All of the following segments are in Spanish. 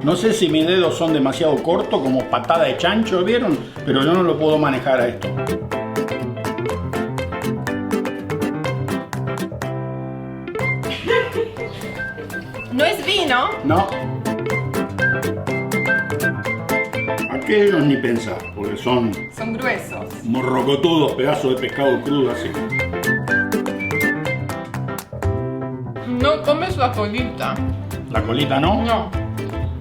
No sé si mis dedos son demasiado cortos, como patada de chancho, ¿vieron? Pero yo no lo puedo manejar a esto. ¿No es vino? No. Aquellos ni pensar, porque son Son gruesos. morrocotudos, pedazos de pescado crudo así. No comes la colita. La colita no. No.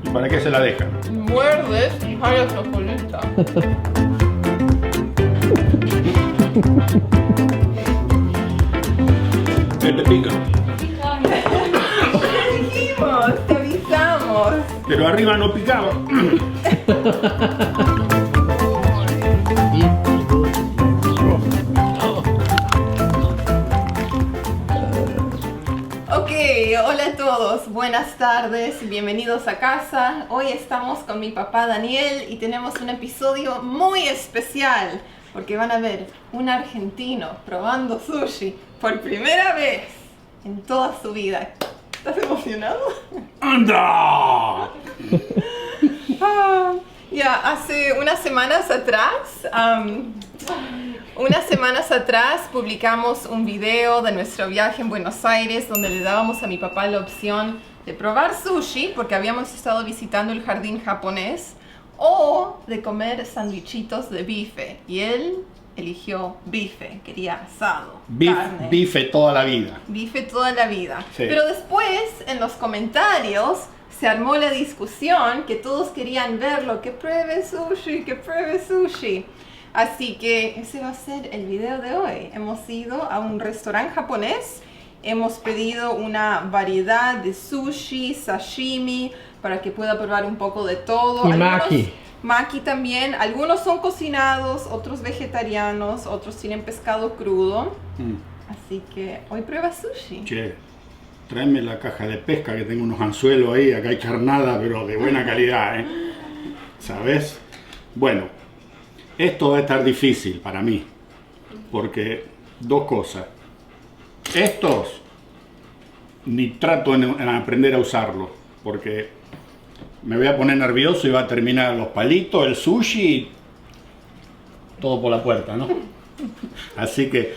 ¿Y para qué se la dejan? Muerdes y jalas la colita. ¿Qué te pica? Dijimos, te avisamos. Pero arriba no picaba. Ok, hola a todos, buenas tardes, bienvenidos a casa. Hoy estamos con mi papá Daniel y tenemos un episodio muy especial porque van a ver un argentino probando sushi por primera vez en toda su vida. ¿Estás emocionado? ¡Anda! Ya, hace unas semanas atrás publicamos un video de nuestro viaje en Buenos Aires donde le dábamos a mi papá la opción de probar sushi porque habíamos estado visitando el jardín japonés o de comer sandwichitos de bife y él eligió bife, quería asado, carne. Bife toda la vida. Bife toda la vida. Sí. Pero después, en los comentarios, se armó la discusión que todos querían verlo, que pruebe sushi, que pruebe sushi. Así que ese va a ser el video de hoy. Hemos ido a un restaurante japonés, hemos pedido una variedad de sushi, sashimi, para que pueda probar un poco de todo. Y maki. Maki también, algunos son cocinados, otros vegetarianos, otros tienen pescado crudo. Así que hoy prueba sushi. Che, tráeme la caja de pesca que tengo unos anzuelos ahí, acá hay carnada, pero de buena calidad, ¿eh? ¿Sabes? Bueno, esto va a estar difícil para mí, porque dos cosas. Estos, ni trato en aprender a usarlos, porque me voy a poner nervioso y va a terminar los palitos, el sushi, todo por la puerta, ¿no? Así que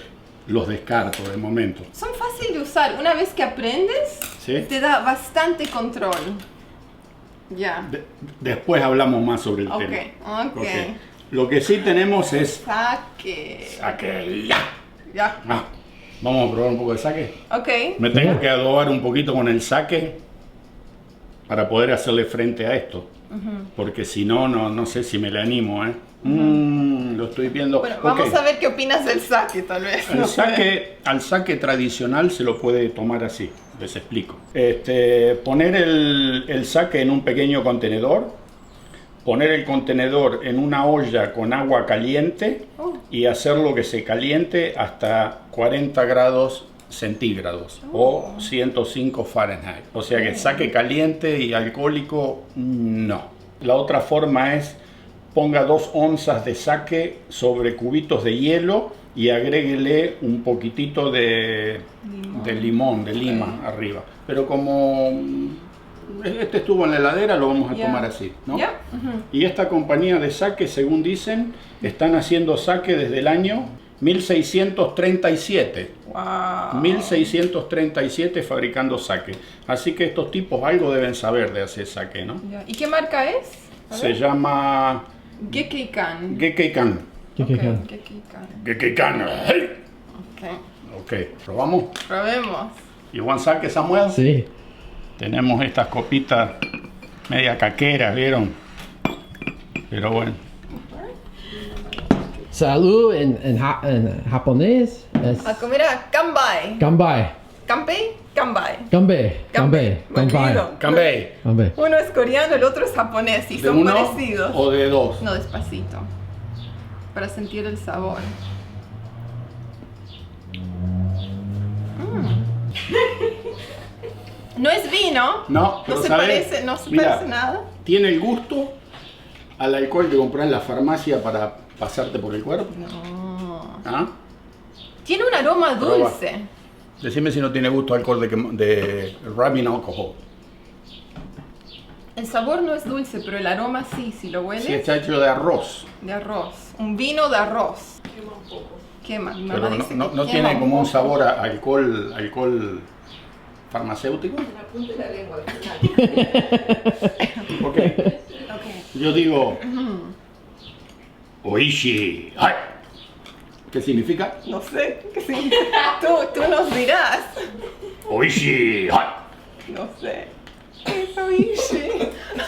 los descarto de momento. Son fáciles de usar. Una vez que aprendes, ¿Sí? te da bastante control. Ya. Después hablamos más sobre el tema. Ok. Lo que sí tenemos es Sake. sake. Ya. Ya. Vamos a probar un poco de sake. Ok. Me tengo que adobar un poquito con el sake para poder hacerle frente a esto. Porque si no, no sé si me le animo, ¿eh? Lo estoy viendo. Bueno, vamos Ok. a ver qué opinas del sake, tal vez. El no sé. al sake tradicional se lo puede tomar así, les explico. Poner el sake en un pequeño contenedor, poner el contenedor en una olla con agua caliente y hacerlo que se caliente hasta 40 grados centígrados o 105 Fahrenheit. O sea que sake caliente y alcohólico, no. La otra forma es ponga 2 onzas de sake sobre cubitos de hielo y agréguele un poquitito de lima arriba. Pero como este estuvo en la heladera, lo vamos a tomar así, ¿no? Ya. Y esta compañía de sake, según dicen, están haciendo sake desde el año 1637. Wow. 1637 fabricando sake. Así que estos tipos algo deben saber de hacer sake, ¿no? Ya. ¿Y qué marca es? A Se ver. llama Gekkeikan. Gekkeikan. Gekkeikan. Gekkeikan. Gekkeikan. Hey. Ok. Ok, ¿probamos? Probemos. ¿Y Juan sake, Samuel? Sí. Tenemos estas copitas media caqueras, ¿vieron? Pero bueno. Salud en japonés es A comer a kanbai. ganbai. ¿Kanpei? Kanbai. Ganbe. Ganbe. Me olvido. Ganbai. Kanbei. Ganbe. Uno es coreano, el otro es japonés y ¿De son uno parecidos. o de dos? No, despacito. Para sentir el sabor. No es vino. No, pero se ¿sabes? parece, no se Mira, parece nada. Tiene el gusto al alcohol que compras en la farmacia para pasarte por el cuerpo. No. ¿Ah? Tiene un aroma Proba. dulce. Decime si no tiene gusto a alcohol de rubbing alcohol. El sabor no es dulce, pero el aroma sí, si lo hueles. Sí, está hecho de arroz. De arroz. Un vino de arroz. Quema un poco. Quema. Mi Pero mamá dice no, que no quema tiene un como un poco. sabor a alcohol farmacéutico. En la punta de la lengua al final. Ok. Ok. Yo digo, Oishi. ¡Ay! ¿Qué significa? No sé qué significa. Tú nos dirás. Oishi. ¡Ay! No sé. ¿Qué es oishi?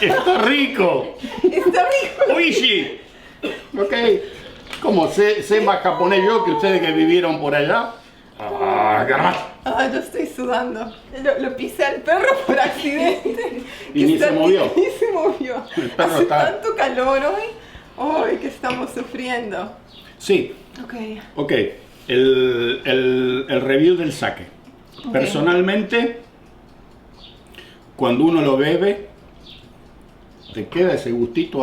¡Está rico! Está rico. Oishi. Ok. ¿Cómo? Sé más japonés yo que ustedes que vivieron por allá. Ah, caramba. Ah, yo estoy sudando. Lo pisé al perro por accidente. Y Que ni se está- movió. Ni se movió. El perro Hace está- tanto calor hoy. Hoy que estamos sufriendo. Sí, Ok. ok. El review del sake. Ok. Personalmente, cuando uno lo bebe, te queda ese gustito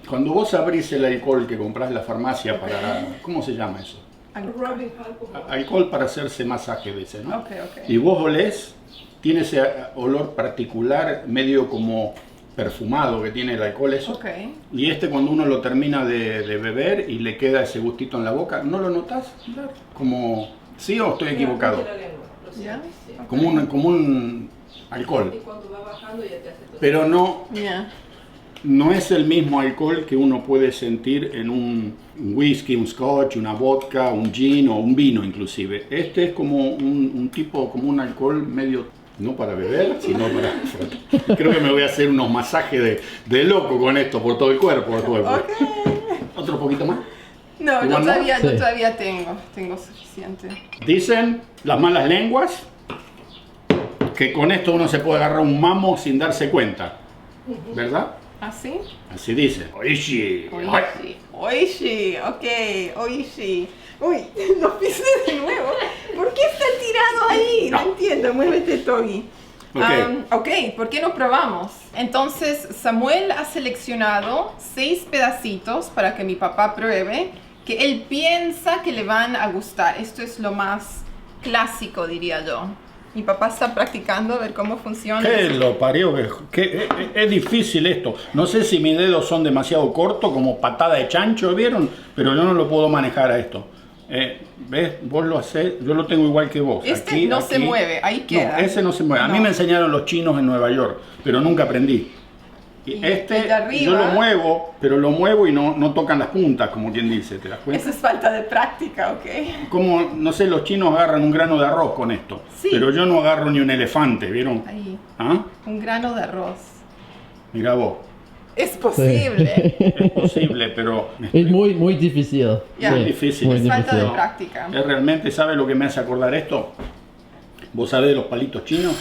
cuando vos abrís el alcohol que compras en la farmacia para... ¿Cómo se llama eso? Rubbing alcohol. Alcohol para hacerse masaje, dice, ¿no? Ok, ok. Y vos olés, tiene ese olor particular, medio como perfumado que tiene el alcohol eso. Ok. Y cuando uno lo termina de beber y le queda ese gustito en la boca, ¿no lo notas? Como, ¿sí o estoy equivocado? En la lengua, lo sientes, sí. Como un alcohol. Y cuando va bajando ya te hace todo. Pero Ya. no es el mismo alcohol que uno puede sentir en un whisky, un scotch, una vodka, un gin o un vino inclusive. Este es como un tipo, como un alcohol medio, no para beber, sino para... Creo que me voy a hacer unos masajes de loco con esto por todo el cuerpo. Ok. ¿Otro poquito más? No, yo ¿Igual no? todavía, yo Sí. todavía tengo suficiente. Dicen las malas lenguas que con esto uno se puede agarrar un mamo sin darse cuenta, ¿verdad? ¿Así? Así dice. Oishi. Ay. Oishi. Oishi. Ok. Oishi. Uy, lo pisé de nuevo. ¿Por qué está tirado ahí? No entiendo. Muévete, Togi. Ok. Ok, ¿por qué no probamos? Entonces, Samuel ha seleccionado 6 pedacitos para que mi papá pruebe, que él piensa que le van a gustar. Esto es lo más clásico, diría yo. Mi papá está practicando a ver cómo funciona. ¿Qué lo parió? Es difícil esto. No sé si mis dedos son demasiado cortos, como patada de chancho, ¿vieron? Pero yo no lo puedo manejar a esto. ¿Ves? Vos lo hacés, yo lo tengo igual que vos. Este no se mueve, ahí queda. No, ese no se mueve. A mí No. me enseñaron los chinos en Nueva York, pero nunca aprendí. Y Y el de arriba- yo lo muevo, pero lo muevo y no tocan las puntas, como quien dice, ¿te das cuenta? Eso es falta de práctica, ¿ok? Como, no sé, los chinos agarran un grano de arroz con esto, Sí. pero yo no agarro ni un elefante, ¿vieron? Ahí, ¿Ah? un grano de arroz. Mira vos, Es posible. es posible, pero Es muy difícil. Ya. Sí, Difícil. muy Es falta de difícil. práctica. es realmente, ¿sabe lo que me hace acordar esto? ¿Vos sabés de los palitos chinos?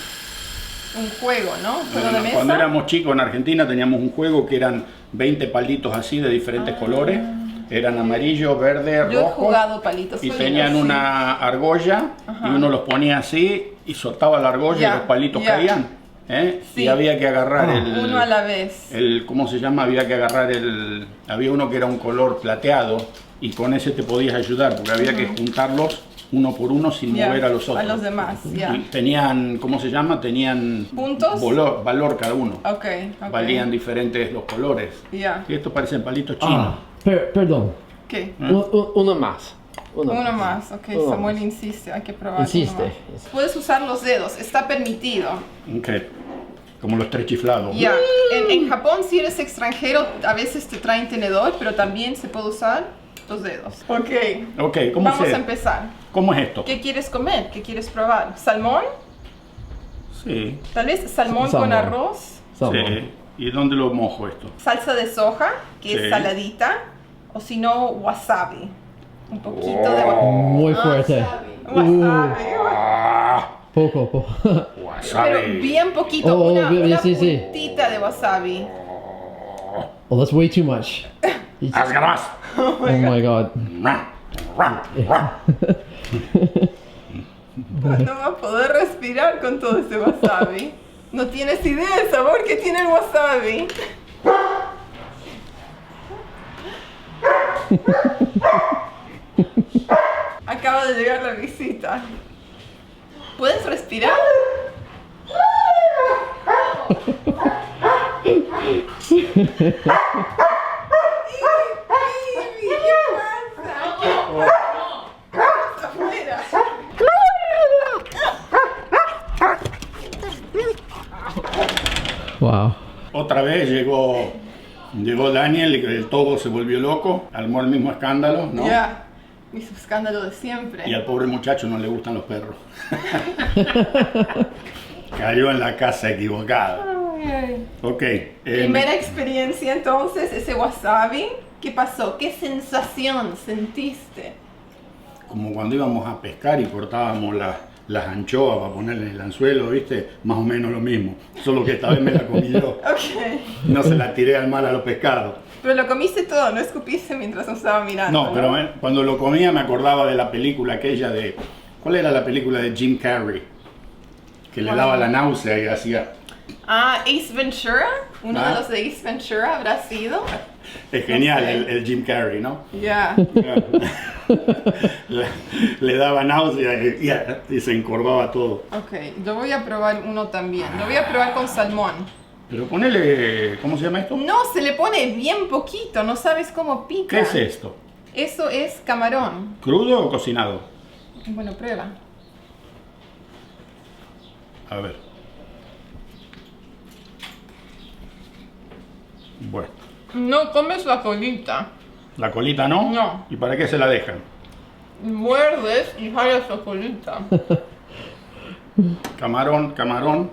Un juego, ¿no? Un juego de mesa. Cuando éramos chicos en Argentina teníamos un juego que eran 20 palitos así de diferentes colores. Eran amarillo, verde, Yo he rojo. jugado palitos Y chinos, tenían sí. una argolla Ajá. y uno los ponía así y soltaba la argolla Ya, y los palitos ya. caían. ¿Eh? Sí. Y había que agarrar Uno a la vez. ¿cómo se llama? Había que agarrar había uno que era un color plateado y con ese te podías ayudar porque había que juntarlos uno por uno sin Ya, mover a los otros. A los demás, ya. Y tenían, ¿cómo se llama? Tenían ¿Puntos? valor cada uno. Ok, ok. Valían diferentes los colores. Ya. Y estos parecen palitos chinos. Ah, perdón. ¿Qué? Uno más. Uno más, ok. Uno Samuel más. insiste, hay que probar. Insiste. uno más. Puedes usar los dedos, está permitido. Ok. Como los tres chiflados. Ya. En Japón, si eres extranjero, a veces te traen tenedor, pero también se puede usar los dedos. Ok. Ok, Vamos a empezar. ¿Cómo es esto? ¿Qué quieres comer? ¿Qué quieres probar? ¿Salmón? Sí. Tal vez salmón con Salmón. arroz. Salmón. Sí. ¿Y dónde lo mojo esto? Salsa de soja, que Sí. es saladita. O si no, wasabi. Un poquito de wasabi. Muy fuerte. Wasabi. Ah, Poco. wasabi. Pero bien poquito, Oh, una bien, sí, sí. puntita de wasabi. Oh, that's way too much. Haz más. Oh my god. No va a poder respirar con todo ese wasabi. No tienes idea del sabor que tiene el wasabi. Acaba de llegar la visita. ¿Puedes respirar? ¿Qué pasa? Afuera. Wow. Otra vez llegó Daniel y el todo se volvió loco, armó el mismo escándalo, ¿no? Ya, mi escándalo de siempre. Y al pobre muchacho no le gustan los perros. Cayó en la casa equivocada. Ay, ay. Ok. Primera experiencia entonces, ese wasabi. ¿Qué pasó? ¿Qué sensación sentiste? Como cuando íbamos a pescar y cortábamos las anchoas para ponerle en el anzuelo, ¿viste? Más o menos lo mismo. Solo que esta vez me la comí yo. Ok. No se la tiré al mar a los pescados. Pero lo comiste todo, no escupiste mientras nos estaba mirando. No, pero cuando lo comía me acordaba de la película aquella de... ¿Cuál era la película de Jim Carrey? Que le daba la náusea y hacía... Ah, Ace Ventura. Uno Ah. de los de Ace Ventura habrá sido. Es genial No sé. el Jim Carrey, ¿no? Ya. le daba náusea y se encorvaba todo. Ok, yo voy a probar uno también. Lo voy a probar con salmón. Pero ponele... ¿Cómo se llama esto? No, se le pone bien poquito, no sabes cómo pica. ¿Qué es esto? Eso es camarón. ¿Crudo o cocinado? Bueno, prueba. A ver. Bueno. No comes la colita. ¿La colita no? No. ¿Y para qué se la dejan? Muerdes y jalas la colita. Camarón, camarón.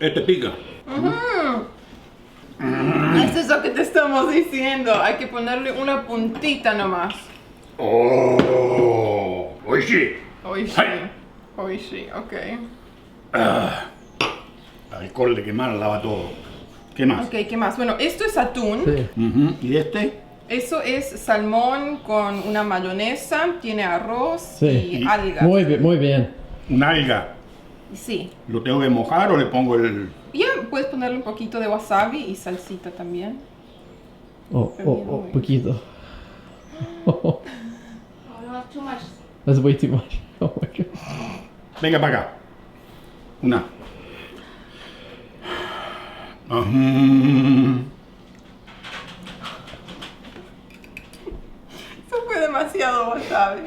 Este pica. Eso es lo que te estamos diciendo. Hay que ponerle una puntita nomás. Oh, oishi. Hoy sí. Ay. Hoy sí, ok. Alcohol de quemar lava todo. ¿Qué más? Ok, ¿qué más? Bueno, esto es atún. Sí. Ujú. ¿Y este? Eso es salmón con una mayonesa, tiene arroz Sí. y algas. Muy bien, muy bien. Un alga. Sí. ¿Lo tengo que mojar o le pongo el...? Ya puedes ponerle un poquito de wasabi y salsita también. Oh, poquito. Oh, no, too much. That's way too much. Oh my god. Venga para acá. Una. Ajá. Eso fue demasiado wasabi.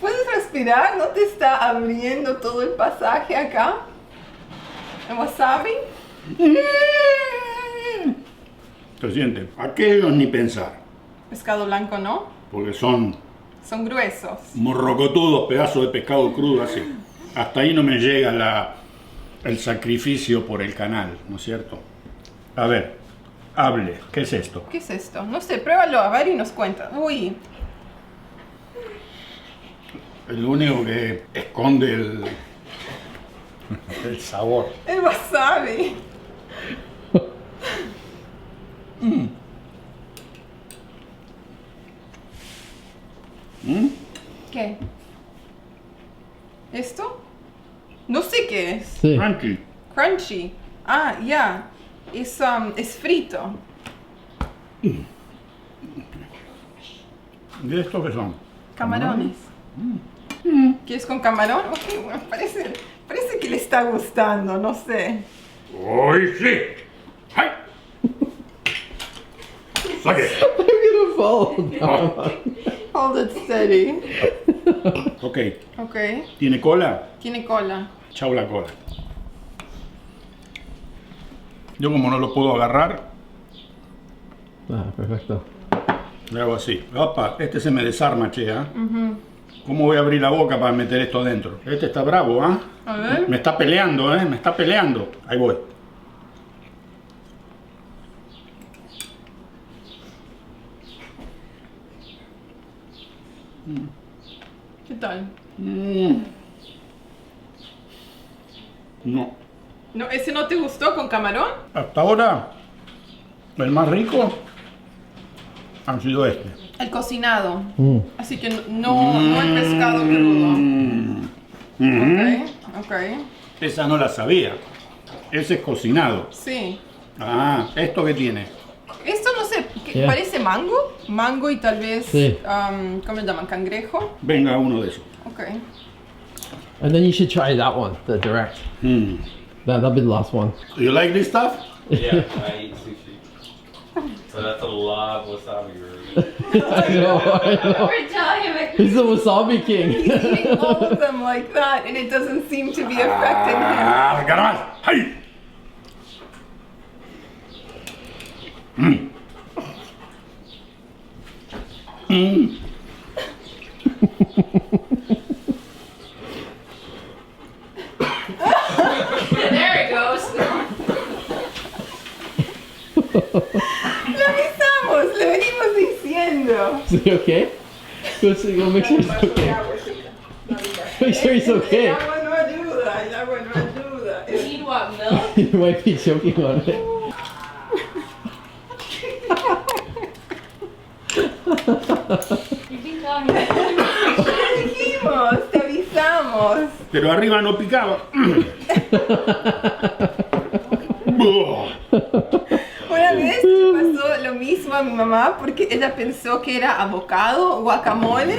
¿Puedes respirar? ¿No te está abriendo todo el pasaje acá? ¿El wasabi? Se siente. Aquellos ni pensar. Pescado blanco, ¿no? Porque son Son gruesos. morrocotudos pedazos de pescado crudo así. Hasta ahí no me llega el sacrificio por el canal, ¿no es cierto? A ver, hable. ¿Qué es esto? ¿Qué es esto? No sé, pruébalo a ver y nos cuenta. Uy, El único que esconde el sabor. el wasabi. ¿Qué? ¿Esto? No sé qué es. Sí. Crunchy. Crunchy. Ah, ya. Es frito. ¿Y estos qué son? Camarones. ¿Quieres con camarón? Ok, bueno, parece que le está gustando, no sé. ¡Uy, sí! ¡Ay! ¡Saque! I'm gonna fall down. Hold it steady. Ok. Ok. ¿Tiene cola? Tiene cola. Chau la cola. Yo como no lo puedo agarrar, Ah, perfecto. le hago así. Opa, este se me desarma, che, ¿ah? ¿Cómo voy a abrir la boca para meter esto adentro? Este está bravo, ¿ah? A ver. Me está peleando, ¿eh? Me está peleando. Ahí voy. ¿Qué tal? No. No, ¿ese no te gustó con camarón? Hasta ahora, el más rico ha sido este. El cocinado. Así que no el pescado crudo. Ok. Esa no la sabía. Ese es cocinado. Sí. Ah, ¿esto qué tiene? Esto no sé, Yeah. Parece mango. Mango y tal vez, Sí. ¿cómo se llaman? Cangrejo. Venga, uno de esos. Ok. And then you should try that one, the direct. That'll be the last one. You like this stuff? Yeah, I eat sushi. So that's a lot of wasabi. I know. We're telling him like, He's the wasabi king. He's eating all of them like that, and it doesn't seem to be affecting him. Ah, caramba. ¡Ay! there it goes. Le avisamos, le venimos diciendo. Is he okay? Go make sure he's okay. Make sure he's okay. agua no ayuda, el agua no ayuda. You need what, milk? He might be choking on it. You've been telling him. Te dijimos, te avisamos. Pero arriba no picaba. Una vez le pasó lo mismo a mi mamá porque ella pensó que era avocado, guacamole,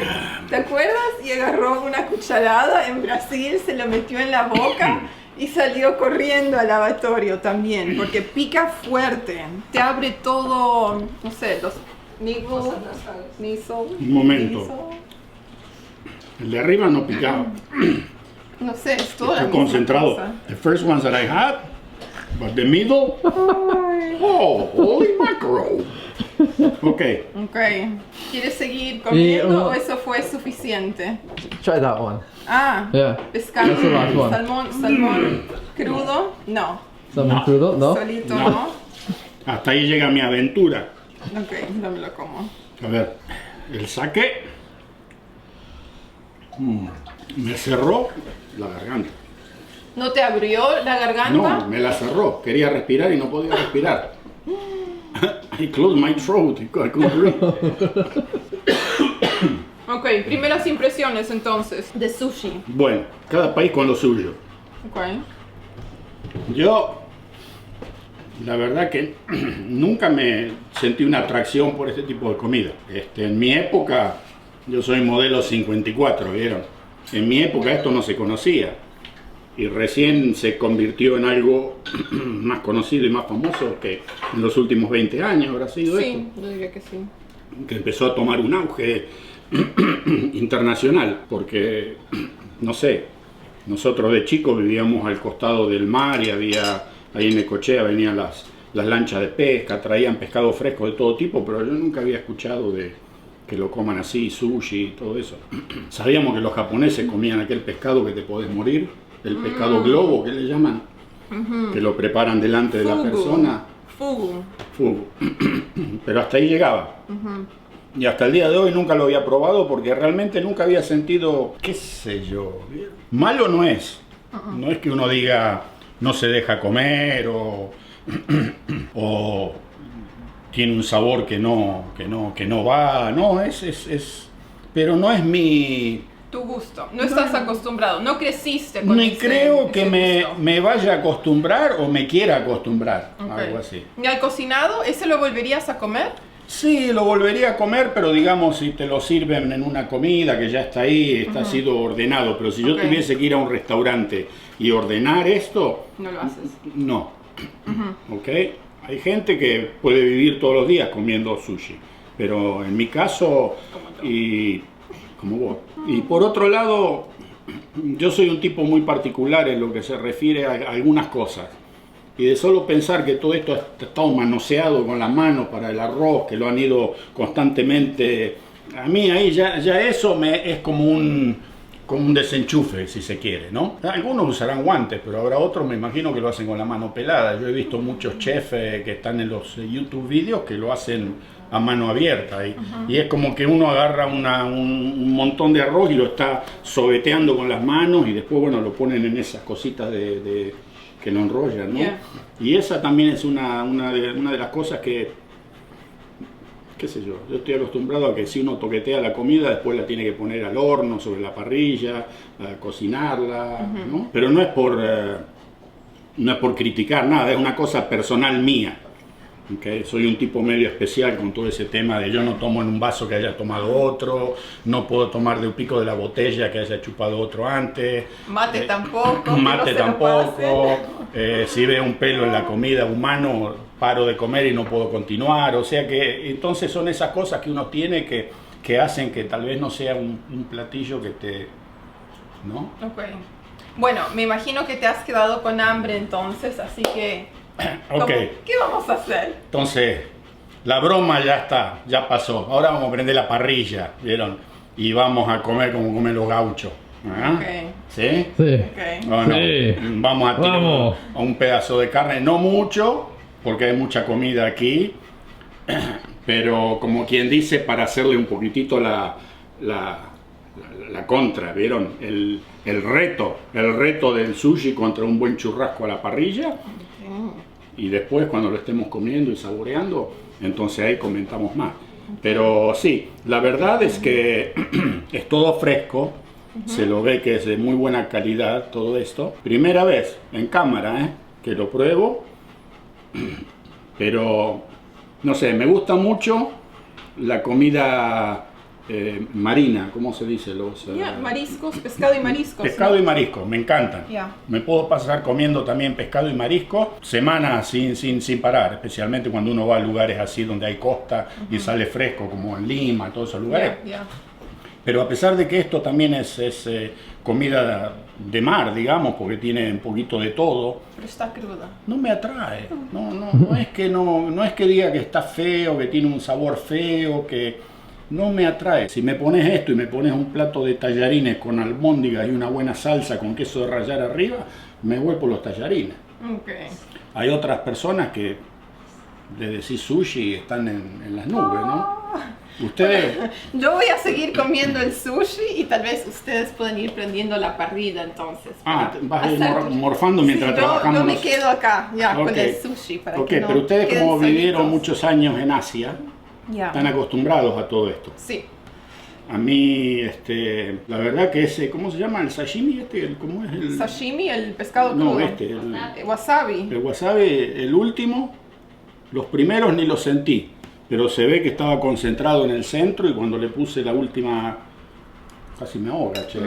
¿te acuerdas? Y agarró una cucharada en Brasil, se lo metió en la boca y salió corriendo al lavatorio también, porque pica fuerte, te abre todo, no sé, los Un momento. El de arriba no picaba. no sé, es toda la Estoy misma concentrado. cosa. The first ones that I had, but the middle, oh, holy mackerel. Okay. Ok, ¿quieres seguir comiendo oh. o eso fue suficiente? Try that one. Ah, Yeah. pescado, That's the last one. salmón crudo, no, Salmon No. crudo? No? solito No. no. Hasta ahí llega mi aventura. Ok, no me lo como. A ver, el saque me cerró la garganta. ¿No te abrió la garganta? No, me la cerró. Quería respirar y no podía respirar. I closed my throat. I couldn't breathe. Ok, primeras impresiones entonces de sushi. Bueno, cada país con lo suyo. Ok. Yo, la verdad que nunca me sentí una atracción por este tipo de comida. En mi época, yo soy modelo 54, ¿vieron? En mi época esto no se conocía. Y recién se convirtió en algo más conocido y más famoso que en los últimos 20 años habrá sido esto. Sí, yo diría que sí. Que empezó a tomar un auge internacional, porque, no sé, nosotros de chicos vivíamos al costado del mar y había, ahí en Necochea venían las lanchas de pesca, traían pescado fresco de todo tipo, pero yo nunca había escuchado de que lo coman así, sushi y todo eso. Sabíamos que los japoneses comían aquel pescado que te podés morir, el pescado globo que le llaman, que lo preparan delante de la Fugu. persona. Fugu. Fugu. Pero hasta ahí llegaba. Y hasta el día de hoy nunca lo había probado porque realmente nunca había sentido, qué sé yo, malo no es. No es que uno diga no se deja comer o tiene un sabor que no va, no, pero no es mi... Tu gusto. No estás acostumbrado, no creciste con Ni ese- creo que ese gusto. me vaya a acostumbrar o me quiera acostumbrar, Ok. algo así. ¿Y al cocinado, ese lo volverías a comer? Sí, lo volvería a comer, pero digamos si te lo sirven en una comida que ya está ahí, está sido ordenado. Pero si yo Ok. tuviese que ir a un restaurante y ordenar esto, No lo haces. no. ¿Ok? Hay gente que puede vivir todos los días comiendo sushi, pero en mi caso, y como vos. Y por otro lado, yo soy un tipo muy particular en lo que se refiere a algunas cosas. Y de solo pensar que todo esto ha estado manoseado con las manos para el arroz, que lo han ido constantemente, a mí ahí ya eso es como un desenchufe, si se quiere, ¿no? Algunos usarán guantes, pero habrá otros, me imagino, que lo hacen con la mano pelada. Yo he visto muchos chefs que están en los YouTube vídeos que lo hacen a mano abierta. Y es como que uno agarra un montón de arroz y lo está sobeteando con las manos y después, bueno, lo ponen en esas cositas que lo enrollan, ¿no? Yeah. Y esa también es una de las cosas que, qué sé yo estoy acostumbrado a que si uno toquetea la comida, después la tiene que poner al horno, sobre la parrilla, a cocinarla, ¿no? Pero no es por criticar nada, es una cosa personal mía. Okay. Soy un tipo medio especial con todo ese tema de yo no tomo en un vaso que haya tomado otro, no puedo tomar de un pico de la botella que haya chupado otro antes. Mate tampoco. Mate que no se lo tampoco. pasen. Si veo un pelo en la comida humano, paro de comer y no puedo continuar. O sea que entonces son esas cosas que uno tiene que hacen que tal vez no sea un platillo que te... ¿no? Ok. Bueno, me imagino que te has quedado con hambre entonces, así que... Ok. ¿Qué vamos a hacer? Entonces, la broma ya está, ya pasó. Ahora vamos a prender la parrilla, ¿vieron? Y vamos a comer como comen los gauchos. ¿Ah? Ok. ¿Sí? Sí. Ok. Bueno, Sí. vamos a tirar Vamos. a un pedazo de carne, no mucho, porque hay mucha comida aquí, pero como quien dice, para hacerle un poquitito la contra, ¿vieron? El reto del sushi contra un buen churrasco a la parrilla. Y después cuando lo estemos comiendo y saboreando, entonces ahí comentamos más. Pero sí, la verdad es que es todo fresco, se lo ve que es de muy buena calidad todo esto. Primera vez en cámara, que lo pruebo, pero no sé, me gusta mucho la comida marina, ¿cómo se dice? Mariscos, pescado y mariscos. Pescado y marisco, me encantan. Ya. Me puedo pasar comiendo también pescado y marisco semanas sin parar, especialmente cuando uno va a lugares así donde hay costa y sale fresco, como en Lima, todos esos lugares. Ya. Pero a pesar de que esto también es comida de mar, digamos, porque tiene un poquito de todo, Pero está cruda. no me atrae. No es que diga que está feo, que tiene un sabor feo, que no me atrae. Si me pones esto y me pones un plato de tallarines con albóndigas y una buena salsa con queso de rallar arriba, me voy por los tallarines. Ok. Hay otras personas que le decís sushi y están en las nubes, ¿no? Ustedes... Yo voy a seguir comiendo el sushi y tal vez ustedes pueden ir prendiendo la parrilla entonces. Vas a ir morfando mientras Sí, trabajamos. yo me quedo acá ya con Ok. el sushi para Ok, que no pero ustedes queden como vivieron solitos. muchos años en Asia, Ya. están acostumbrados a todo esto. Sí. A mí, la verdad que ese, ¿cómo se llama? ¿El sashimi ¿cómo es el...? Sashimi, el pescado No, crudo. Wasabi. el wasabi, el último, los primeros ni los sentí, pero se ve que estaba concentrado en el centro y cuando le puse la última, casi me ahoga, che.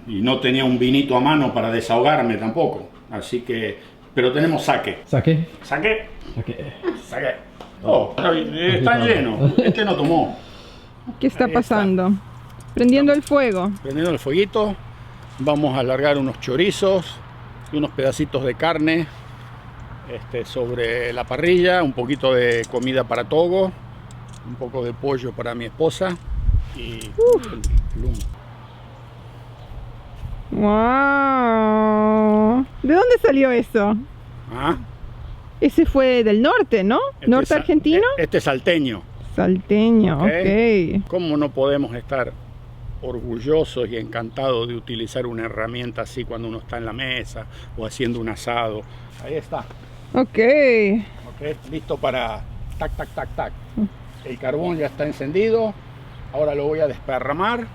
Y no tenía un vinito a mano para desahogarme tampoco, así que, pero tenemos sake. ¿Sake? ¿Sake? Sake. Sake. Oh, están llenos, este no tomó. ¿Qué está Ahí está. pasando? Prendiendo el fuego. Prendiendo el fueguito, vamos a alargar unos chorizos y unos pedacitos de carne sobre la parrilla, un poquito de comida para Togo, un poco de pollo para mi esposa y el humo. ¡Wow! ¿De dónde salió eso? Ah, Ese fue del norte, ¿no? ¿Norte es- argentino? Este es salteño. Salteño, Ok. ok. ¿Cómo no podemos estar orgullosos y encantados de utilizar una herramienta así cuando uno está en la mesa o haciendo un asado? Ahí está. Ok. Ok, listo para tac, tac, tac, tac. El carbón ya está encendido. Ahora lo voy a desparramar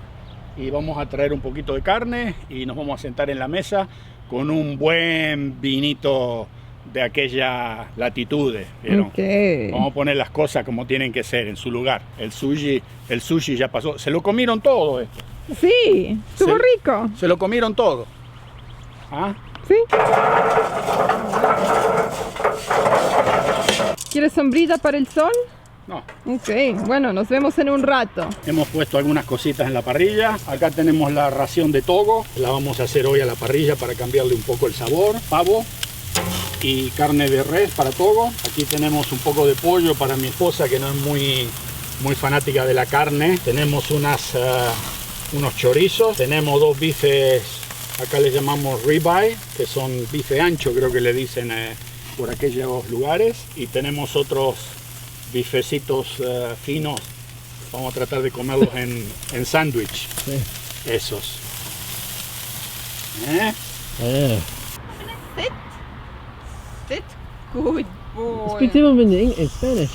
y vamos a traer un poquito de carne y nos vamos a sentar en la mesa con un buen vinito de aquella latitudes, ¿vieron? Ok. Vamos a poner las cosas como tienen que ser, en su lugar. El sushi ya pasó. Se lo comieron todo esto. Sí, estuvo Sí. rico. Se lo comieron todo. ¿Ah? ¿Sí? ¿Quieres sombrita para el sol? No. Ok, bueno, nos vemos en un rato. Hemos puesto algunas cositas en la parrilla. Acá tenemos la ración de Togo. La vamos a hacer hoy a la parrilla para cambiarle un poco el sabor. Pavo y carne de res para Togo. Aquí tenemos un poco de pollo para mi esposa que no es muy fanática de la carne. Tenemos unos chorizos. Tenemos dos bifes, acá les llamamos ribeye, que son bife ancho, creo que le dicen por aquellos lugares. Y tenemos otros bifecitos finos. Vamos a tratar de comerlos en sándwich. Sí. Esos. Yeah. Sit. Sit. Good boy. Speak to him in Spanish.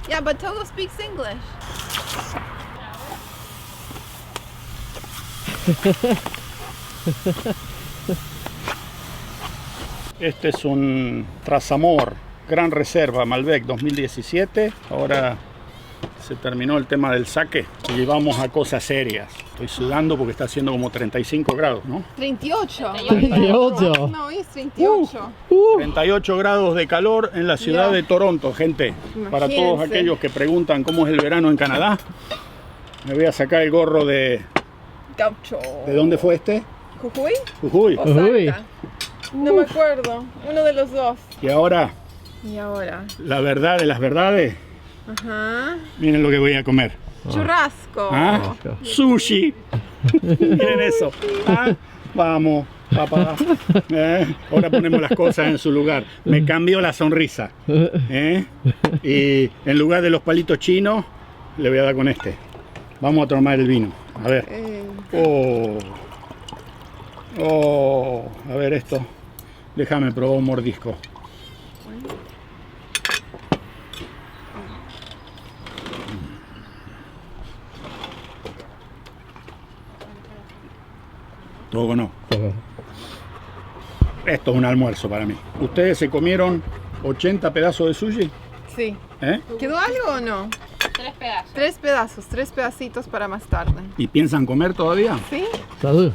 Yeah, but Togo speaks English. Este es un trasamor Gran Reserva Malbec 2017. Ahora se terminó el tema del sake y vamos a cosas serias. Estoy sudando porque está haciendo como 35 grados, ¿no? 38. 38. No, es 38. 38 grados de calor en la ciudad de Toronto, gente. Para todos Imagínense. aquellos que preguntan cómo es el verano en Canadá, me voy a sacar el gorro de... Gaucho. ¿De dónde fue este? ¿Jujuy? Jujuy. ¿O Uy. Salta? No me acuerdo. Uno de los dos. Y ahora, Y ahora. la verdad de las verdades, Ajá. miren lo que voy a comer. Churrasco. ¿Ah? Sushi. Miren eso. ¿Ah? Vamos, papá. Ahora ponemos las cosas en su lugar. Me cambió la sonrisa. Y en lugar de los palitos chinos, le voy a dar con este. Vamos a tomar el vino. A ver. Oh. Oh. A ver esto. Déjame probar un mordisco. Todo no. Esto es un almuerzo para mí. ¿Ustedes se comieron 80 pedazos de sushi? Sí. ¿Eh? ¿Quedó algo o no? 3 pedazos. 3 pedazos, 3 pedacitos para más tarde. ¿Y piensan comer todavía? ¿Sí? Salud.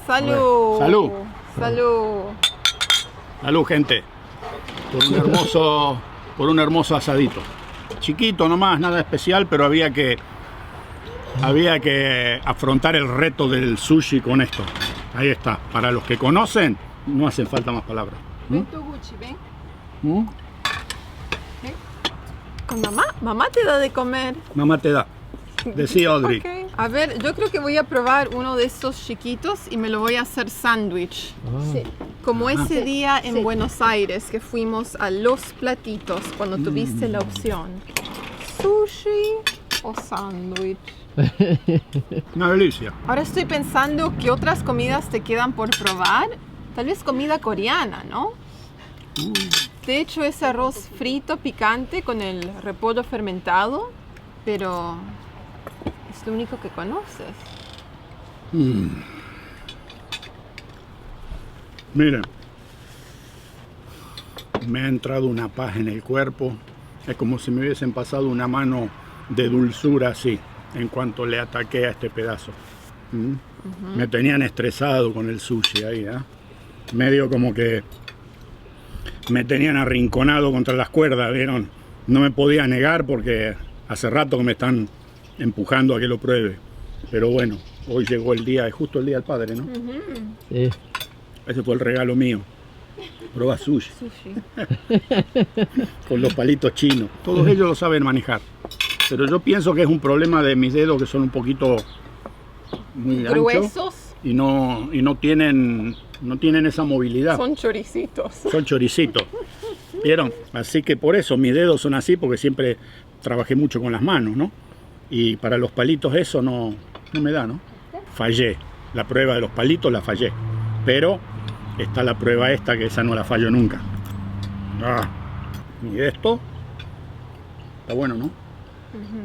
Salud. Salud. Salud. Salud, gente. Por un hermoso asadito. Chiquito nomás, nada especial, pero había que afrontar el reto del sushi con esto. Ahí está. Para los que conocen, no hacen falta más palabras. Ven tu Gucci, ven. ¿Mm? ¿Con mamá? Mamá te da de comer. Mamá te da. Decía Audrey. Ok. A ver, yo creo que voy a probar uno de estos chiquitos y me lo voy a hacer sándwich. Sí. Como ese día en Buenos Aires que fuimos a Los Platitos cuando tuviste la opción. Sushi o sándwich. Una delicia. Ahora estoy pensando qué otras comidas te quedan por probar. Tal vez comida coreana, ¿no? De hecho, ese arroz frito picante con el repollo fermentado, pero es lo único que conoces. Miren, me ha entrado una paz en el cuerpo. Es como si me hubiesen pasado una mano de dulzura así, en cuanto le ataqué a este pedazo. Me tenían estresado con el sushi ahí, ¿eh? Medio como que me tenían arrinconado contra las cuerdas, ¿vieron? No me podía negar porque hace rato que me están empujando a que lo pruebe. Pero bueno, hoy llegó el día, es justo el día del padre, ¿no? Sí. Ese fue el regalo mío. Proba sushi. Sushi. Con los palitos chinos. Todos ellos lo saben manejar. Pero yo pienso que es un problema de mis dedos que son un poquito muy anchos Gruesos. y no tienen esa movilidad. Son choricitos. Son choricitos. ¿Vieron? Así que por eso mis dedos son así, porque siempre trabajé mucho con las manos, ¿no? Y para los palitos eso no me da, ¿no? Fallé. La prueba de los palitos la fallé. Pero está la prueba esta, que esa no la fallo nunca. Y esto está bueno, ¿no?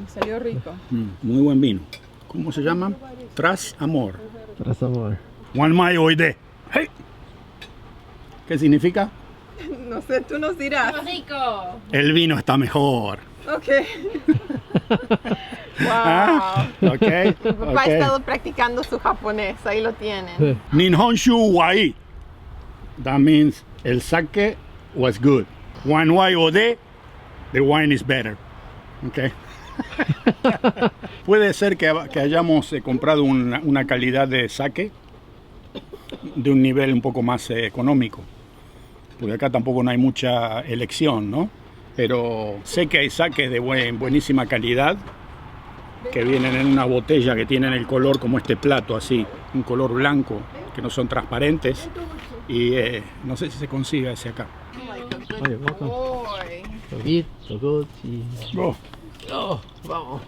Salió rico. Muy buen vino. ¿Cómo se llama? Tras Amor. Tras amor. One Mai Oide. Hey. ¿Qué significa? No sé, tú nos dirás. ¡Rico! El vino está mejor. Ok. Ah, Wow. ok. Mi papá ha ok. estado practicando su japonés, ahí lo tienen. Ninhonshu Wai. That means el sake was good. One Wai Ode, the wine is better. Okay. Puede ser que hayamos comprado una calidad de sake de un nivel un poco más económico, porque acá tampoco no hay mucha elección, ¿no? Pero sé que hay sakes de buenísima calidad que vienen en una botella que tienen el color como este plato, así, un color blanco, que no son transparentes, y no sé si se consiga ese acá. Oye, welcome. Boy. So good, so good. Sí. Oh, Oh, vamos.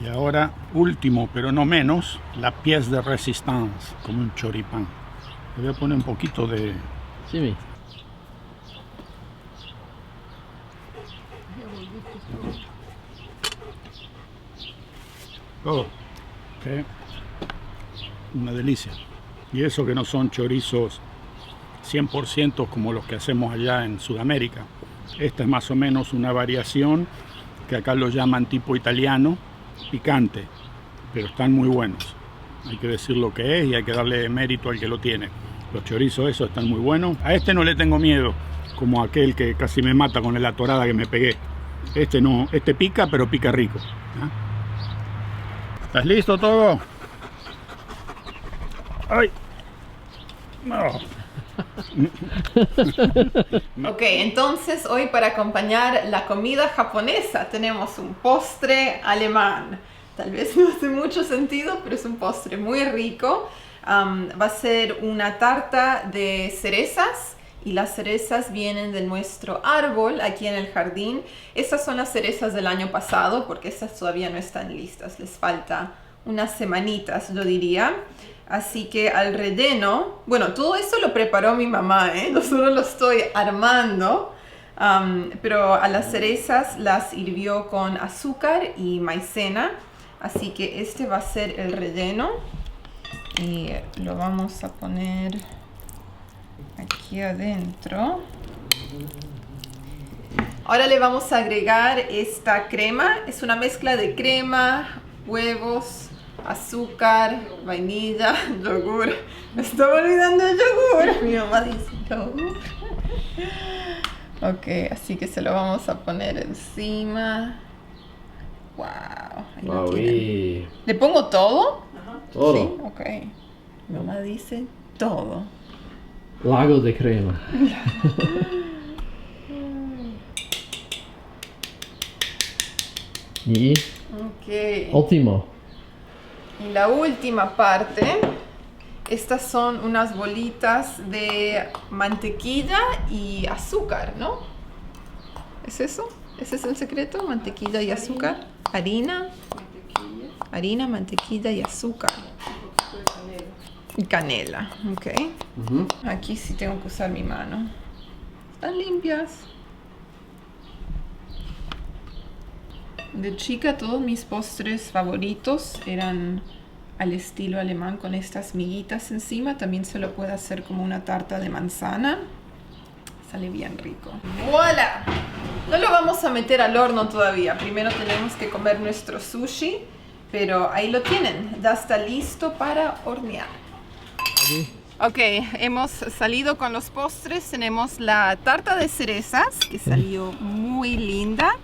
y ahora, último pero no menos, la pièce de résistance, como un choripán. Le voy a poner un poquito de... Jimmy. Todo. Una delicia. Y eso que no son chorizos 100% como los que hacemos allá en Sudamérica. Esta es más o menos una variación que acá lo llaman tipo italiano, picante, pero están muy buenos. Hay que decir lo que es y hay que darle mérito al que lo tiene. Los chorizos esos están muy buenos. A este no le tengo miedo, como aquel que casi me mata con la torada que me pegué. Este no, este pica, pero pica rico. ¿Ah? ¿Estás listo, Togo? ¡Ay! No. Ok, entonces hoy para acompañar la comida japonesa tenemos un postre alemán. Tal vez no hace mucho sentido, pero es un postre muy rico. Va a ser una tarta de cerezas y las cerezas vienen de nuestro árbol aquí en el jardín. Estas son las cerezas del año pasado porque estas todavía no están listas. Les falta unas semanitas, yo diría. Así que al relleno, bueno, todo esto lo preparó mi mamá, yo solo lo estoy armando, pero a las cerezas las hirvió con azúcar y maicena, así que este va a ser el relleno y lo vamos a poner aquí adentro. Ahora le vamos a agregar esta crema, es una mezcla de crema, huevos, azúcar, vainilla, yogur. Me estaba olvidando el yogur. Mi mamá dice yogur. Ok, así que se lo vamos a poner encima. Wow. Ahí lo Wow, tienen. ¿Le pongo todo? todo. Sí, ok. Mi mamá dice todo. Lago de crema. Y Ok. último. Y la última parte, estas son unas bolitas de mantequilla y azúcar, ¿no? ¿Es eso? ¿Ese es el secreto? Mantequilla y azúcar. Harina, mantequilla y azúcar. Y canela, ok. Aquí sí tengo que usar mi mano. Están limpias. De chica todos mis postres favoritos eran al estilo alemán con estas miguitas encima. También se lo puede hacer como una tarta de manzana. Sale bien rico. ¡Voilà! No lo vamos a meter al horno todavía. Primero tenemos que comer nuestro sushi. Pero ahí lo tienen. Ya está listo para hornear. Ok, hemos salido con los postres. Tenemos la tarta de cerezas que salió muy linda.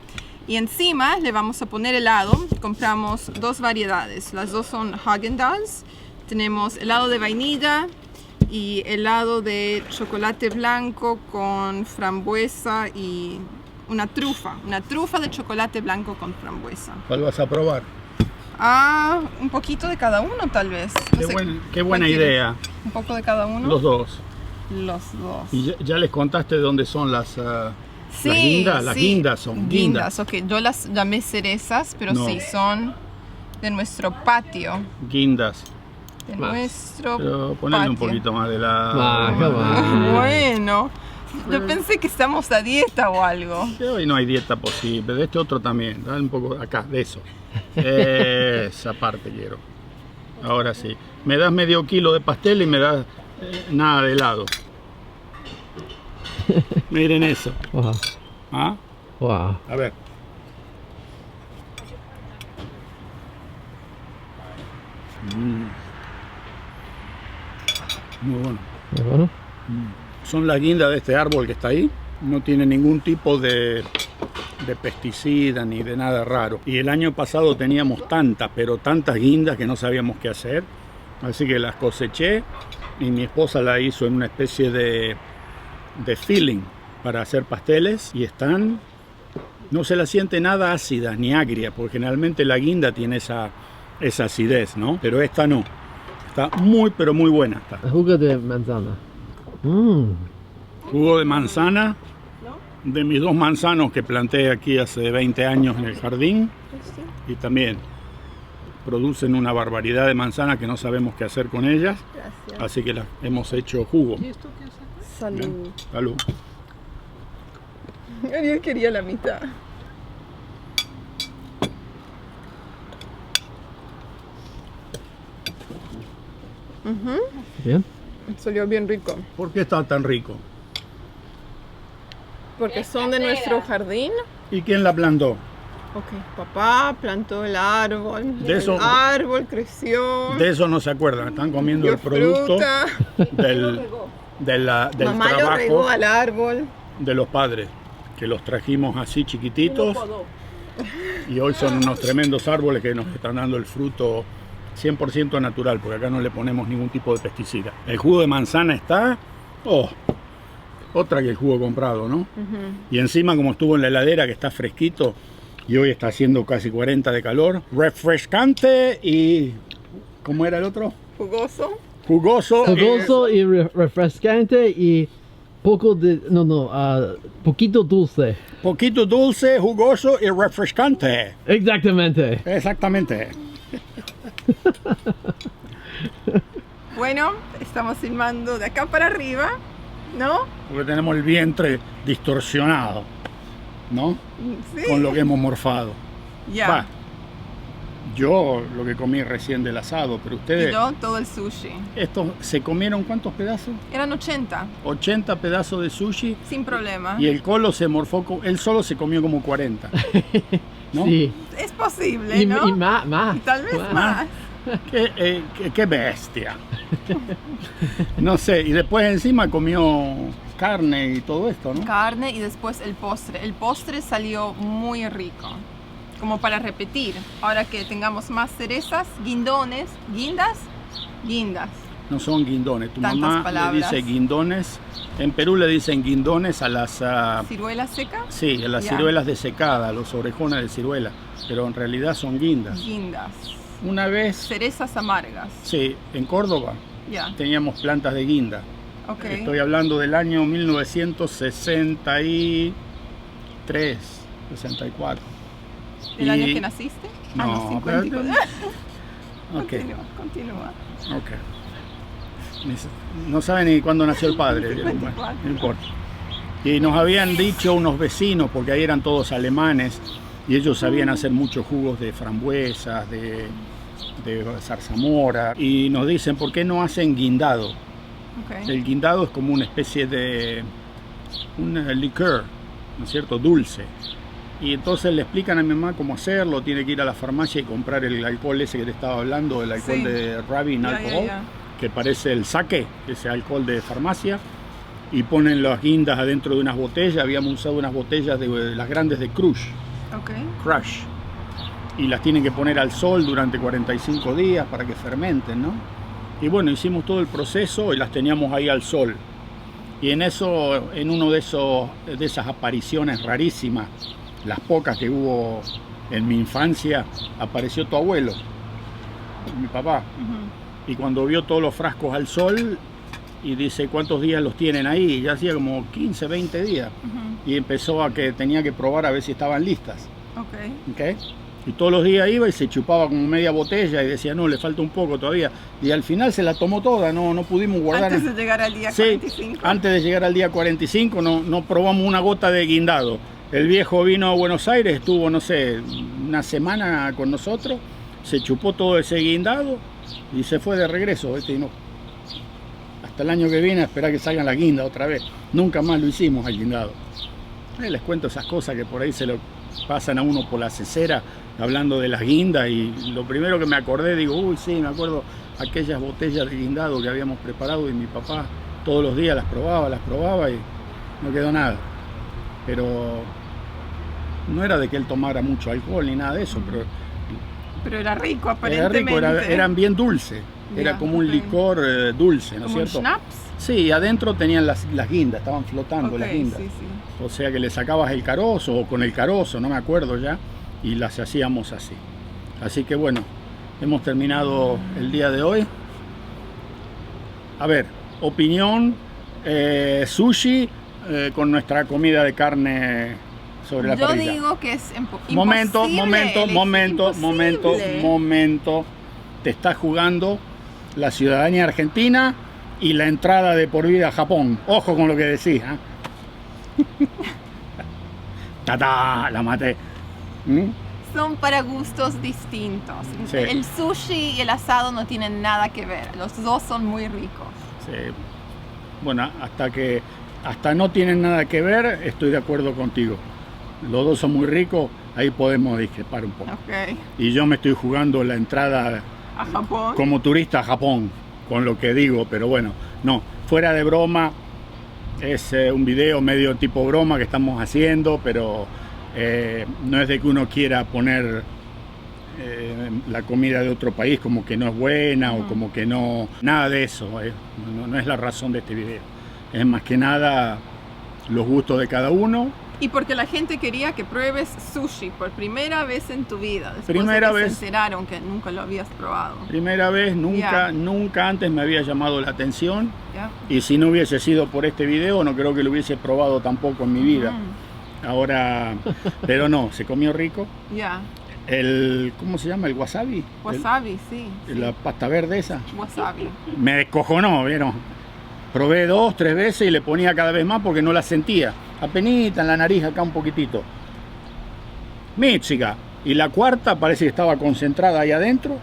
Y encima le vamos a poner helado. Compramos dos variedades. Las dos son Häagen-Dazs. Tenemos helado de vainilla y helado de chocolate blanco con frambuesa y una trufa. Una trufa de chocolate blanco con frambuesa. ¿Cuál vas a probar? Un poquito de cada uno tal vez. No sé, Qué buena ¿cuál idea. quieres? ¿Un poco de cada uno? Los dos. Los dos. ¿Y ya les contaste de dónde son las guindas? Las sí. guindas son guindas. Ok, yo las llamé cerezas, pero No. sí, son de nuestro patio. Guindas. De Más. nuestro Pero ponle un patio. poquito más de la... come on. Bueno, yo pensé que estamos a dieta o algo. Que hoy no hay dieta posible. De este otro también. Dale un poco acá, de eso. Esa parte quiero. Ahora sí. Me das medio kilo de pastel y me das nada de helado. Miren eso. Wow. ¿Ah? Wow. A ver. Muy bueno. Bueno. Son las guindas de este árbol que está ahí. No tiene ningún tipo de pesticida ni de nada raro. Y el año pasado teníamos tantas, pero tantas guindas que no sabíamos qué hacer. Así que las coseché y mi esposa la hizo en una especie de filling para hacer pasteles y están... No se la siente nada ácida ni agria, porque generalmente la guinda tiene esa acidez, ¿no? Pero esta no. Está muy, pero muy buena. Está. Jugo de manzana. Mmm. Jugo de manzana, de mis dos manzanos que planté aquí hace 20 años en el jardín. Y también producen una barbaridad de manzanas que no sabemos qué hacer con ellas. Gracias. Así que las hemos hecho jugo. Salud. Salud. Ariel quería la mitad. Bien. Salió bien rico. ¿Por qué está tan rico? Porque son de nuestro jardín. ¿Y quién la plantó? Ok, papá plantó el árbol. De eso- El árbol creció. De eso no se acuerdan, están comiendo dio el producto fruta. del Mamá lo regó trabajo al árbol. de los padres, que los trajimos así chiquititos y hoy son unos tremendos árboles que nos están dando el fruto 100% natural, porque acá no le ponemos ningún tipo de pesticida. El jugo de manzana está, otra que el jugo comprado, ¿no? Y encima como estuvo en la heladera que está fresquito y hoy está haciendo casi 40 de calor, refrescante y... ¿cómo era el otro? Jugoso. Jugoso. Jugoso y refrescante y poco de... poquito dulce. Poquito dulce, jugoso y refrescante. Exactamente. Exactamente. Bueno, estamos filmando de acá para arriba, ¿no? Porque tenemos el vientre distorsionado, ¿no? Sí. Con lo que hemos morfado. Ya. Va, yo lo que comí recién del asado, pero Y ustedes, yo todo el sushi. estos, ¿se comieron cuántos pedazos? Eran 80, 80 pedazos de sushi sin problema. y el Colo se morfó, él solo se comió como 40. ¿No? Sí. Es posible, Y, ¿no? y más. Y tal vez más. Qué bestia. No sé, y después encima comió carne y todo esto, ¿no? Carne y después el postre. El postre salió muy rico. Como para repetir. Ahora que tengamos más cerezas, guindones, guindas. No son guindones. Tu Tantas mamá le palabras. dice guindones. En Perú le dicen guindones a las... ¿Ciruela seca? sí, a las Ya. ciruelas de secada, a los orejones de ciruela. Pero en realidad son guindas. Guindas. Una vez, Cerezas amargas. sí, en Córdoba Ya. teníamos plantas de guinda. Ok. Estoy hablando del año 1963, 64. ¿El año y- que naciste? No, 54. Ok, Continúa. ok. No sabe ni cuándo nació el padre. 54. Bueno, no importa. Y nos habían dicho unos vecinos, porque ahí eran todos alemanes, y ellos sabían hacer muchos jugos de frambuesas, de zarzamora, y nos dicen, ¿por qué no hacen guindado? Ok. El guindado es como una especie de un licor, ¿no es cierto? Dulce. Y entonces le explican a mi mamá cómo hacerlo, tiene que ir a la farmacia y comprar el alcohol ese que te estaba hablando, el alcohol Sí. de Rabin Ya, alcohol, ya. que parece el sake, ese alcohol de farmacia, y ponen las guindas adentro de unas botellas. Habíamos usado unas botellas de las grandes de Crush, Ok. y las tienen que poner al sol durante 45 días para que fermenten, ¿no? Y bueno, hicimos todo el proceso y las teníamos ahí al sol. Y en eso, en uno de esas apariciones rarísimas, las pocas que hubo en mi infancia, apareció tu abuelo, mi papá. Y cuando vio todos los frascos al sol y dice, ¿cuántos días los tienen ahí? Y ya hacía como 15, 20 días. Y empezó a que tenía que probar a ver si estaban listas. Ok. ¿Ok? Y todos los días iba y se chupaba como media botella y decía, no, le falta un poco todavía. Y al final se la tomó toda, no pudimos guardar. Antes de llegar al día Sí, 45. antes de llegar al día 45 no probamos una gota de guindado. El viejo vino a Buenos Aires, estuvo, no sé, una semana con nosotros, se chupó todo ese guindado y se fue de regreso. ¿Viste? Y no, hasta el año que viene a esperar que salgan las guindas otra vez. Nunca más lo hicimos al guindado. Les cuento esas cosas que por ahí se lo pasan a uno por la cesera hablando de las guindas, y lo primero que me acordé, digo, uy, sí, me acuerdo aquellas botellas de guindado que habíamos preparado y mi papá todos los días las probaba y no quedó nada. Pero no era de que él tomara mucho alcohol ni nada de eso, Pero era rico, era aparentemente. rico, eran bien dulces. Era Ya, como un ok. licor dulce, ¿no es ¿Como un cierto? schnapps? Sí, adentro tenían las guindas, estaban flotando Ok, las guindas. sí, sí. O sea que le sacabas el carozo o con el carozo, no me acuerdo ya, y las hacíamos así. Así que bueno, hemos terminado el día de hoy. A ver, opinión, sushi con nuestra comida de carne sobre la Yo parrilla. digo que es Momento. imposible. Te estás jugando la ciudadanía argentina y la entrada de por vida a Japón. Ojo con lo que decís, ¿eh? ¡Tata! La maté. ¿Mm? Son para gustos distintos. Sí. El sushi y el asado no tienen nada que ver. Los dos son muy ricos. Sí. Bueno, hasta no tienen nada que ver, estoy de acuerdo contigo. Los dos son muy ricos, ahí podemos discrepar un poco. Ok. Y yo me estoy jugando la entrada A Japón. como turista a Japón, con lo que digo, pero bueno, no, fuera de broma, es un video medio tipo broma que estamos haciendo, pero no es de que uno quiera poner la comida de otro país como que no es buena o como que no, nada de eso, no es la razón de este video, es más que nada los gustos de cada uno. Y porque la gente quería que pruebes sushi por primera vez en tu vida. Después Primera de que vez. se enteraron que nunca lo habías probado. Primera vez, Ya. nunca antes me había llamado la atención. ¿Ya? Y si no hubiese sido por este video, no creo que lo hubiese probado tampoco en mi vida. Ahora, pero no, se comió rico. Ya. ¿Cómo se llama? ¿El wasabi? Wasabi, sí. La pasta verde esa. Wasabi. Me descojonó, ¿vieron? Probé 2, 3 veces y le ponía cada vez más porque no la sentía. Apenita en la nariz, acá un poquitito. Míchiga. Y la cuarta parece que estaba concentrada ahí adentro.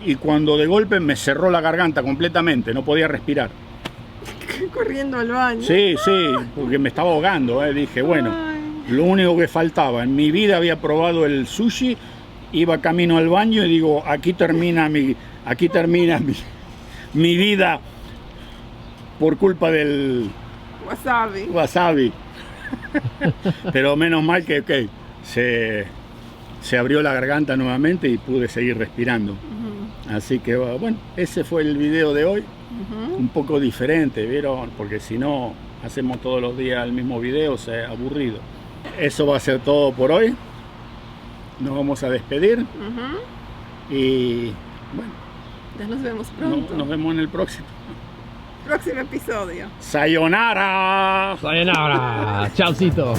Y cuando de golpe me cerró la garganta completamente, no podía respirar. Corriendo al baño. Sí, porque me estaba ahogando, Dije, bueno, lo único que faltaba. En mi vida había probado el sushi, iba camino al baño y digo, aquí termina mi vida por culpa del Wasabi. wasabi. Pero menos mal que se abrió la garganta nuevamente y pude seguir respirando. Así que bueno, ese fue el video de hoy. Un poco diferente, ¿vieron? Porque si no hacemos todos los días el mismo video, es aburrido. Eso va a ser todo por hoy. Nos vamos a despedir. Y bueno, Ya nos vemos pronto. nos vemos en el próximo. Próximo episodio. ¡Sayonara! Sayonara. Chaucito.